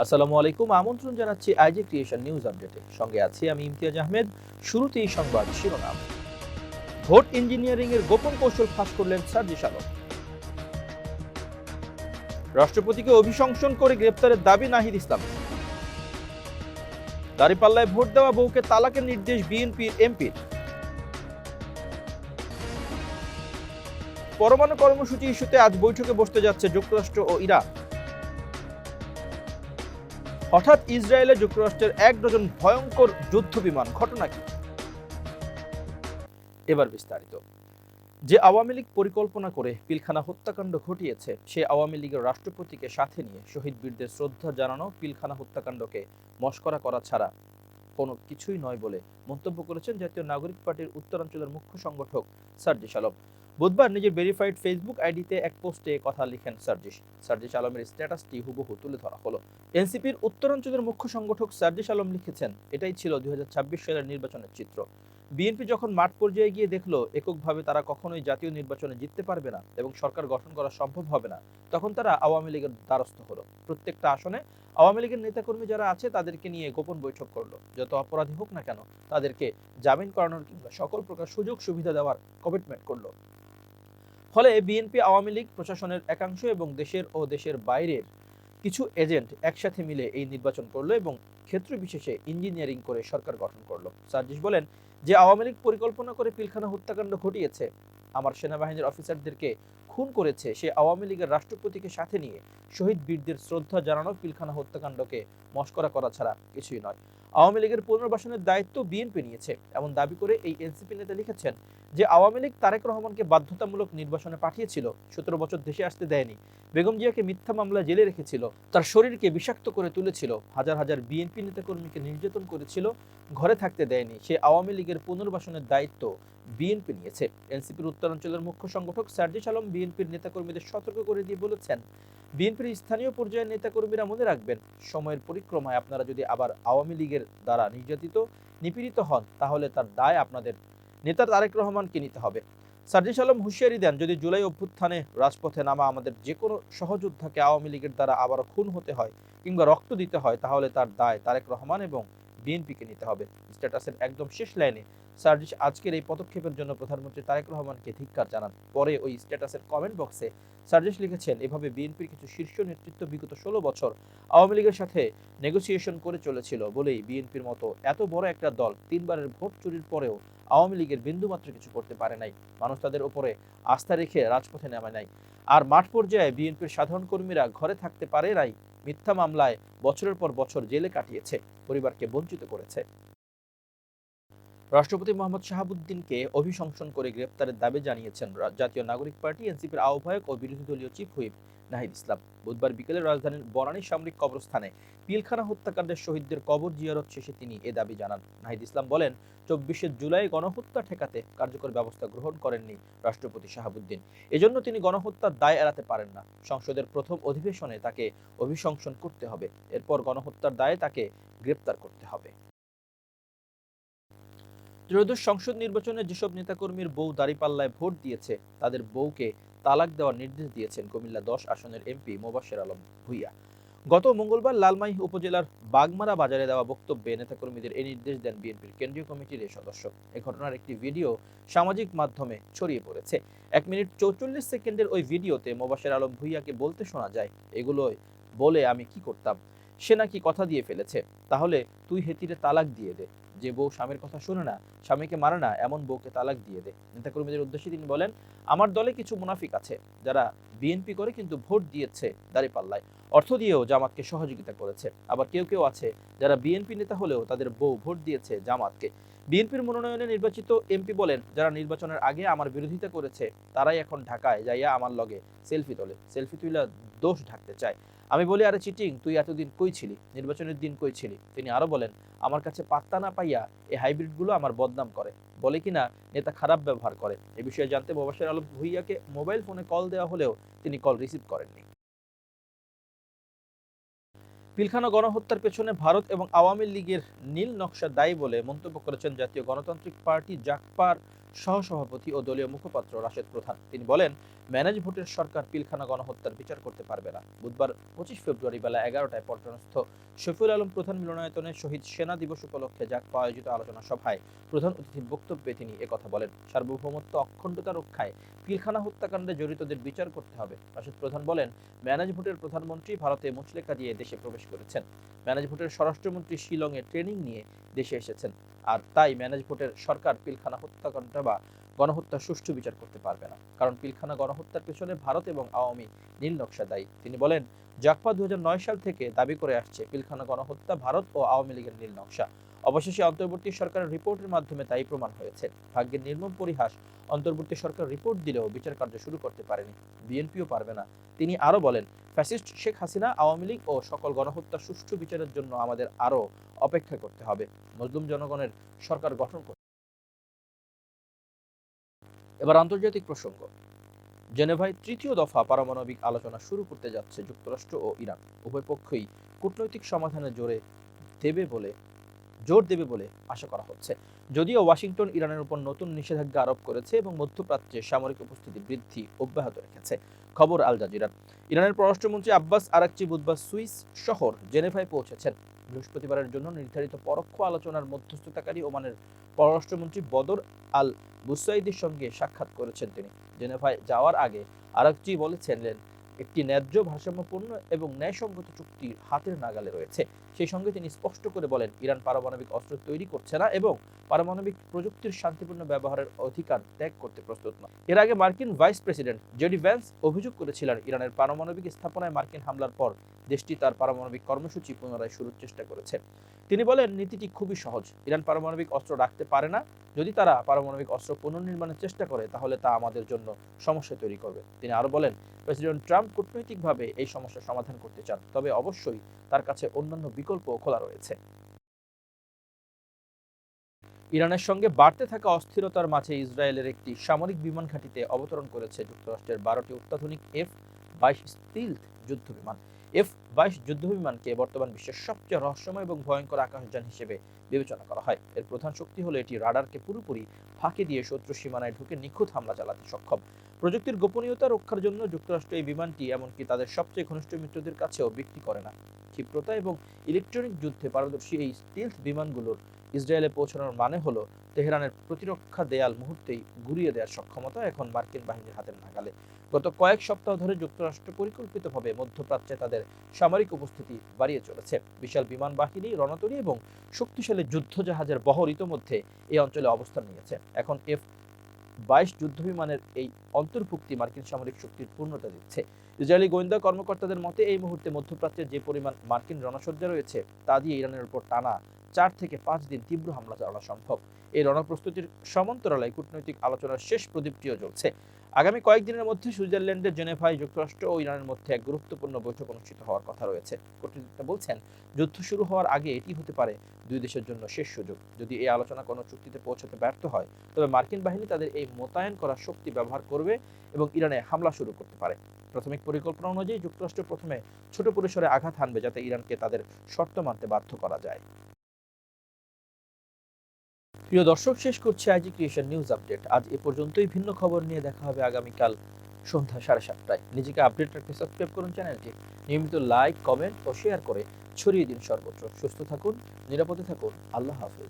আসসালামু আলাইকুম, আমন্ত্রণ জানাচ্ছি আইজি ক্রিয়েশন নিউজ আপডেটে। সঙ্গে আছি আমি ইমতিয়াজ আহমেদ। শুরুতেই সংবাদ শিরোনাম। ভোট ইঞ্জিনিয়ারিং এর গোপন কৌশল ফাঁস করলেন সার্জিস আলম। রাষ্ট্রপতিকে অভিশংসন করে গ্রেপ্তারের দাবি নাহিদ ইসলাম। দাঁড়িপাল্লায় ভোট দেওয়া বউকে তালাকের নির্দেশ বিএনপির এমপির। পরমাণু কর্মসূচি ইস্যুতে আজ বৈঠকে বসতে যাচ্ছে যুক্তরাষ্ট্র ও ইরান। হঠাৎ ইসরায়েলে যুক্তরাষ্ট্রের ১ ডজন ভয়ঙ্কর যুদ্ধ বিমান, ঘটনা কি? এবার বিস্তারিত। যে আওয়ামী লীগ পরিকল্পনা করে পিলখানা হত্যাকাণ্ড ঘটিয়েছে, সে আওয়ামী লীগের রাষ্ট্রপতিকে সাথে নিয়ে শহীদ বীরদের শ্রদ্ধা জানানো পিলখানা হত্যাকাণ্ডকে মশকরা করা ছাড়া কোনো কিছুই নয় বলে মন্তব্য করেছেন জাতীয় নাগরিক পার্টির উত্তরাঞ্চলের মুখ্য সংগঠক সার্জিস আলম। বুধবার নিজের ভেরিফাইড ফেসবুক আইডিতে এক পোস্টে কথা লিখেন সার্জিস আলমের স্ট্যাটাসটি হুবহু তুলে ধরা হলো। এনসিপির উত্তরাঞ্চলের মুখ্য সংগঠক সার্জিস আলম লিখেছেন, এটাই ছিল ২০২৬ সালের নির্বাচনের চিত্র। বিএনপি যখন মাঠ পর্যায়ে গিয়ে দেখলো এককভাবে তারা কখনোই জাতীয় নির্বাচনে জিততে পারবে না এবং সরকার গঠন করা সম্ভব হবে না, তখন তারা আওয়ামী লীগের দ্বারস্থ হলো। প্রত্যেকটা আসনে আওয়ামী লীগের নেতাকর্মী যারা আছে তাদেরকে নিয়ে গোপন বৈঠক করলো। যত অপরাধী হোক না কেন তাদেরকে জামিন করানোর কিংবা সকল প্রকার সুযোগ সুবিধা দেওয়ার কমিটমেন্ট করলো। ফলে বিএনপি, আওয়ামী লীগ, প্রশাসনের একাংশ এবং দেশের ও দেশের বাইরের কিছু এজেন্ট একসাথে মিলে এই নির্বাচন করলো এবং ক্ষেত্র বিশেষে ইঞ্জিনিয়ারিং করে সরকার গঠন করলো। সার্জিস বলেন, যে আওয়ামী লীগ পরিকল্পনা করে পিলখানা হত্যাকাণ্ড ঘটিয়েছে, আমার সেনাবাহিনীর অফিসারদেরকে খুন করেছে, সে আওয়ামী লীগের রাষ্ট্রপতিকে সাথে নিয়ে শহীদ বীরদের শ্রদ্ধা জানানো পিলখানা হত্যাকাণ্ডকে মশকরা করা ছাড়া কিছুই নয়। আওয়ামী লীগের পুনর্বাসনের দায়িত্ব বিএনপি নিয়েছে এমন দাবি করে এই এনসিপি নেতা লিখেছেন যে আওয়ামী লীগ তারেক রহমানকে বাধ্যতামূলক নির্বাসনে পাঠিয়েছিল, ১৭ বছর দেশে আসতে দেয়নি, বেগম জিয়াকে মিথ্যা মামলা জেলে রেখেছিল, তার শরীরকে বিষাক্ত করে তুলেছিল, হাজার হাজার বিএনপি নেতাকর্মীকে নির্যাতন করেছিল, ঘরে থাকতে দেয়নি, সে আওয়ামী লীগের পুনর্বাসনের দায়িত্ব বিএনপি নিয়েছে। এনসিপির উত্তরাঞ্চলের মুখ্য সংগঠক সার্জিস আলম বিএনপির নেতাকর্মীদের সতর্ক করে দিয়ে বলেছেন, বিএনপির স্থানীয় পর্যায়ের নেতাকর্মীরা মনে রাখবেন, সময়ের পরিক্রমায় আপনারা যদি আবার আওয়ামী লীগের দ্বারা নির্যাতিত, নিপীড়িত হন, তাহলে তার দায় আপনাদের নেতা তারেক রহমানকে নিতে হবে। সার্জিস আলম হুঁশিয়ারি দেন, যদি জুলাই অভ্যুত্থানে রাজপথে নামা আমাদের যে কোনো সহযোদ্ধাকে আওয়ামী লীগের দ্বারা আবারও খুন হতে হয় কিংবা রক্ত দিতে হয়, তাহলে তার দায় তারেক রহমান এবং বিএনপিকে নিতে হবে। স্ট্যাটাসের একদম শেষ লাইনে সার্জিস আজকের এই পদক্ষেপের জন্য প্রধানমন্ত্রী তারেক রহমানকে ধিক্কার জানান। পরে ওই স্ট্যাটাসের কমেন্ট বক্সে সার্জিস লিখেছেন, এভাবে বিএনপির কিছু শীর্ষ নেতৃত্ব বিগত ১৬ বছর আওয়ামী লীগের সাথে নেগোসিয়েশন করে চলেছিল বলেই বিএনপির মতো এত বড় একটা দল ৩বারের ভোট চুরির পরেও আওয়ামী লীগের বিন্দুমাত্র কিছু করতে পারে নাই। মানুষ তাদের উপরে আস্থা রেখে রাজপথে নামে নাই। আর মাঠ পর্যায়ে বিএনপির সাধারণ কর্মীরা ঘরে থাকতে পারে নাই, মিথ্যা মামলায় বছরের পর বছর জেলে কাটিয়েছে, পরিবারকে বঞ্চিত করেছে। রাষ্ট্রপতি মোহাম্মদ শাহাবুদ্দিনকে অভিশংসন করে গ্রেপ্তারের দাবি জানিয়েছেন জাতীয় নাগরিক পার্টি এনসিপির আহ্বায়ক ও বিরোধী দলীয় চিফ হুইপ নাহিদ ইসলাম। বুধবার বিকেলে রাজধানীর বনানী সামরিক কবরস্থানে পিলখানা হত্যাকাণ্ডের শহীদদের কবর জিয়ারত শেষে তিনি এ দাবি জানান। নাহিদ ইসলাম বলেন, ২৪শে জুলাই গণহত্যা ঠেকাতে কার্যকর ব্যবস্থা গ্রহণ করেননি রাষ্ট্রপতি শাহাবুদ্দিন, এজন্য তিনি গণহত্যার দায় এড়াতে পারেন না। সংসদের প্রথম অধিবেশনে তাকে অভিশংসন করতে হবে, এরপর গণহত্যার দায়ে তাকে গ্রেপ্তার করতে হবে। ত্রয়োদশ সংসদ নির্বাচনে যেসব নেতাকর্মীর বউ দাঁড়িপাল্লায় ভোট দিয়েছে, তাদের বউকে তালাক দেওয়ার নির্দেশ দিয়েছেন কুমিল্লা ১০ আসনের এমপি মোবাশ্বের আলম ভূঁইয়া। গত মঙ্গলবার লালমাই উপজেলার বাগমারা বাজারে দেওয়া বক্তব্যে নেতাকর্মীদের এই নির্দেশ দেন বিএনপির কেন্দ্রীয় কমিটির এই সদস্য। এ ঘটনার একটি ভিডিও সামাজিক মাধ্যমে ছড়িয়ে পড়েছে। ১ মিনিট ৪৪ সেকেন্ডের ওই ভিডিওতে মোবাশ্বের আলম ভূঁইয়াকে বলতে শোনা যায়, এগুলোই বলে আমি কি করতাম, সে নাকি কথা দিয়ে ফেলেছে, তাহলে তুই হেতিরে তালাক দিয়ে দে। যে বউ স্বামীর কথা শুনে না, স্বামীকে মারে না, এমন বউকে তালাক দিয়ে দে। নেতাকর্মীদের উদ্দেশ্যে তিনি বলেন, আমার দলে কিছু মুনাফিক আছে যারা বিএনপি করে কিন্তু ভোট দিয়েছে দাঁড়িপাল্লায়, অর্থ দিয়েও জামাতকে সহযোগিতা করেছে। আবার কেউ কেউ আছে যারা বিএনপি নেতা হলেও তাদের বউ ভোট দিয়েছে জামাতকে। বিএনপির মনোনয়নে নির্বাচিত এমপি বলেন, যারা নির্বাচনের আগে আমার বিরোধিতা করেছে তারাই এখন ঢাকায় যাইয়া আমার লগে সেলফি তোলে, সেলফি তুইলা দোষ ঢাকতে চায়। আমি বলি, আরে চিটিং, তুই এতদিন কই ছিলি, নির্বাচনের দিন কই ছিলি? তিনি আরো বলেন, আমার কাছে পাত্তা না পাইয়া এই হাইব্রিডগুলো আমার বদনাম করে, বলে কিনা নেতা খারাপ ব্যবহার করে। এ বিষয়ে জানতে মোবাশ্বের আলম ভূঁইয়াকে মোবাইল ফোনে কল দেওয়া হলেও তিনি কল রিসিভ করেননি। পিলখানা গণহত্যার পেছনে ভারত এবং আওয়ামী লীগের নীল নকশা দায়ী বলে মন্তব্য করেছেন জাতীয় গণতান্ত্রিক পার্টি জাগপার সহসভাপতি ও দলীয় মুখপাত্র রাশেদ প্রধান। তিনি বলেন, ম্যানেজ ভোটের সরকার পিলখানা গণহত্যার বিচার করতে পারবে না। বুধবার 25 ফেব্রুয়ারি বেলা 11টায় পল্টনস্থ শফিউল আলম প্রধান মিলনায়তনে শহীদ সেনা দিবস উপলক্ষে জাগপা আয়োজিত আলোচনা সভায় প্রধান অতিথির বক্তব্যে তিনি একথা বলেন। সার্বভৌমত্ব অখণ্ডতা রক্ষায় পিলখানা হত্যাকাণ্ডে জড়িতদের বিচার করতে হবে। রাশেদ প্রধান বলেন, ম্যানেজ ভোটের প্রধানমন্ত্রী ভারতে মুচলেকা দিয়ে দেশে প্রবেশ করেছেন। ম্যানেজ ভোটের স্বরাষ্ট্রমন্ত্রী শিলংয়ে ট্রেনিং নিয়ে দেশে এসেছেন। আর তাই ম্যানেজ ভোটের সরকার পিলখানা হত্যাকাণ্ড বা গণহত্যার সুষ্ঠু বিচার করতে পারবে না, কারণ পিলখানা গণহত্যার পেছনে ভারত এবং আওয়ামী নীল নকশা দায়ী। তিনি বলেন, জাগপা 2009 সাল থেকে দাবি করে আসছে পিলখানা গণহত্যা ভারত ও আওয়ামী লীগের নীল নকশা। অবশেষে অন্তর্বর্তী সরকারের রিপোর্টের মাধ্যমে তাই প্রমাণ হয়েছে। ভাগ্যের নির্মম পরিহাস, অন্তর্বর্তী সরকার রিপোর্ট দিলেও বিচার কার্য শুরু করতে পারেনি, বিএনপিও পারবে না। তিনি আরো বলেন, ফ্যাসিস্ট শেখ হাসিনা, আওয়ামী লীগ ও সকল গণহত্যার সুষ্ঠু বিচারের জন্য আমাদের আরো অপেক্ষা করতে হবে। মুসলিম জনগণের সরকার গঠন করতে। এবার আন্তর্জাতিক প্রসঙ্গ। জেনেভায় তৃতীয় দফা পারমাণবিক আলোচনা শুরু করতে যাচ্ছে যুক্তরাষ্ট্র ও ইরান। উভয় পক্ষই কূটনৈতিক সমাধানে জোর দেবে বলে আশা করা হচ্ছে। যদিও ওয়াশিংটন ইরানের উপর নতুন নিষেধাজ্ঞা আরোপ করেছে এবং মধ্যপ্রাচ্যে সামরিক উপস্থিতি বৃদ্ধি অব্যাহত রেখেছে। খবর আল জাজিরার। ইরানের পররাষ্ট্রমন্ত্রী আব্বাস আরাকচি বুধবার সুইস শহর জেনেভায় পৌঁছেছেন। বৃহস্পতিবারের জন্য নির্ধারিত পরোক্ষ আলোচনার মধ্যস্থতাকারী ওমানের পররাষ্ট্রমন্ত্রী বদর আল বুসাইদির সঙ্গে সাক্ষাৎ করেছেন তিনি। জেনেভায় যাওয়ার আগে আরাকচি বলেছিলেন, একটি ন্যায্য, ভারসাম্যপূর্ণ এবং ন্যায়সঙ্গত চুক্তি হাতের নাগালে রয়েছে। সেই সঙ্গে তিনি স্পষ্ট করে বলেন, ইরান পারমাণবিক অস্ত্র তৈরি করছে না এবং পারমাণবিক প্রযুক্তির শান্তিপূর্ণ ব্যবহারের অধিকার ত্যাগ করতে প্রস্তুত নয়। এর আগে মার্কিন ভাইস প্রেসিডেন্ট জেডি ভ্যান্স অভিযোগ করেছিলেন, ইরানের পারমাণবিক স্থাপনায় মার্কিন হামলার পর দেশটি তার পারমাণবিক কর্মসূচি পুনরায় শুরুর চেষ্টা করেছে। তিনি বলেন, নীতিটি খুবই সহজ। ইরান পারমাণবিক অস্ত্র রাখতে পারে না। যদি তারা পারমাণবিক অস্ত্র পুনর্নির্মাণের চেষ্টা করে, তাহলে তা আমাদের জন্য সমস্যা তৈরি করবে। তিনি আরো বলেন, প্রেসিডেন্ট ট্রাম্প কূটনৈতিকভাবে এই সমস্যার সমাধান করতে চান, তবে অবশ্যই তার কাছে অন্যান্য বিকল্প খোলা রয়েছে। ইরানের সঙ্গে বাড়তে থাকা অস্থিরতার মাঝে ইসরায়েলের একটি সামরিক বিমান ঘাঁটিতে অবতরণ করেছে যুক্তরাষ্ট্রের 12টি অত্যাধুনিক F-22 স্টিলথ যুদ্ধবিমান। F-22 যুদ্ধবিমানকে বর্তমান বিশ্বের সবচেয়ে রহস্যময় এবং ভয়ঙ্কর আকাশযান হিসেবে বিবেচনা করা হয়। এর প্রধান শক্তি হলো এটি রাডারকে পুরোপুরি ফাঁকি দিয়ে শত্রু সীমানায় ঢুকে নিখুঁত হামলা চালাতে সক্ষম। প্রযুক্তির গোপনীয়তা রক্ষার জন্য যুক্তরাষ্ট্র এই বিমানটি এমনকি তাদের সবচেয়ে ঘনিষ্ঠ মিত্রদের কাছেও বিক্রি করে না। ক্ষিপ্রতা এবং ইলেকট্রনিক যুদ্ধে পারদর্শী এই স্টিলথ বিমানগুলোর ইসরায়েলে পৌঁছানোর মানে হলো তেহরানের প্রতিরক্ষা দেয়াল মুহূর্তেই গুঁড়িয়ে দেওয়ার সক্ষমতা এখন মার্কিন বাহিনীর হাতের নাগালে। গত কয়েক সপ্তাহ ধরে যুক্তরাষ্ট্র পরিকল্পিতভাবে মধ্যপ্রাচ্যে তাদের সামরিক উপস্থিতি বাড়িয়ে চলেছে। বিশাল বিমান বাহিনী, রণতরী এবং শক্তিশালী যুদ্ধজাহাজের বহর ইতোমধ্যে এই অঞ্চলে অবস্থান নিয়েছে। এখন F-22 যুদ্ধবিমানের এই অন্তর্ভুক্তি মার্কিন সামরিক শক্তির পূর্ণতা দিচ্ছে। ইসরায়েলি গোয়েন্দা কর্মকর্তাদের মতে, এই মুহূর্তে মধ্যপ্রাচ্যে যে পরিমাণ মার্কিন রণসজ্জা রয়েছে, তা দিয়ে ইরানের উপর টানা 4 থেকে 5 দিন তীব্র হামলা চালানো সম্ভব। এই রণপ্রস্তুতির সমান্তরালে কূটনৈতিক আলোচনার শেষ প্রদীপটিও জ্বলছে। আগামী কয়েকদিনের মধ্যে সুইজারল্যান্ডের জেনেভায় যুক্তরাষ্ট্র ও ইরানের মধ্যে এক গুরুত্বপূর্ণ বৈঠক অনুষ্ঠিত হওয়ার কথা রয়েছে। কূটনীতিকরা বলছেন, যুদ্ধ শুরু হওয়ার আগে এটি হতে পারে দুই দেশের জন্য শেষ সুযোগ। যদি এই আলোচনা কোনো চুক্তিতে পৌঁছাতে ব্যর্থ হয়, তবে মার্কিন বাহিনী তাদের এই মোতায়েন করা শক্তি ব্যবহার করবে এবং ইরানে হামলা শুরু করতে পারে। প্রাথমিক পরিকল্পনা অনুযায়ী যুক্তরাষ্ট্র প্রথমে ছোট পরিসরে আঘাত হানবে, যাতে ইরানকে তাদের শর্ত মানতে বাধ্য করা যায়। প্রিয় দর্শক, শেষ করছি আইজি ক্রিয়েশন নিউজ আপডেট। আজ এ পর্যন্তই। ভিন্ন খবর নিয়ে দেখা হবে আগামীকাল সন্ধ্যা 7:30টায়। নিজেকে আপডেট রাখতে সাবস্ক্রাইব করুন চ্যানেলটি। নিয়মিত লাইক, কমেন্ট ও শেয়ার করে ছড়িয়ে দিন সর্বত্র। সুস্থ থাকুন, নিরাপদে থাকুন। আল্লাহ হাফেজ।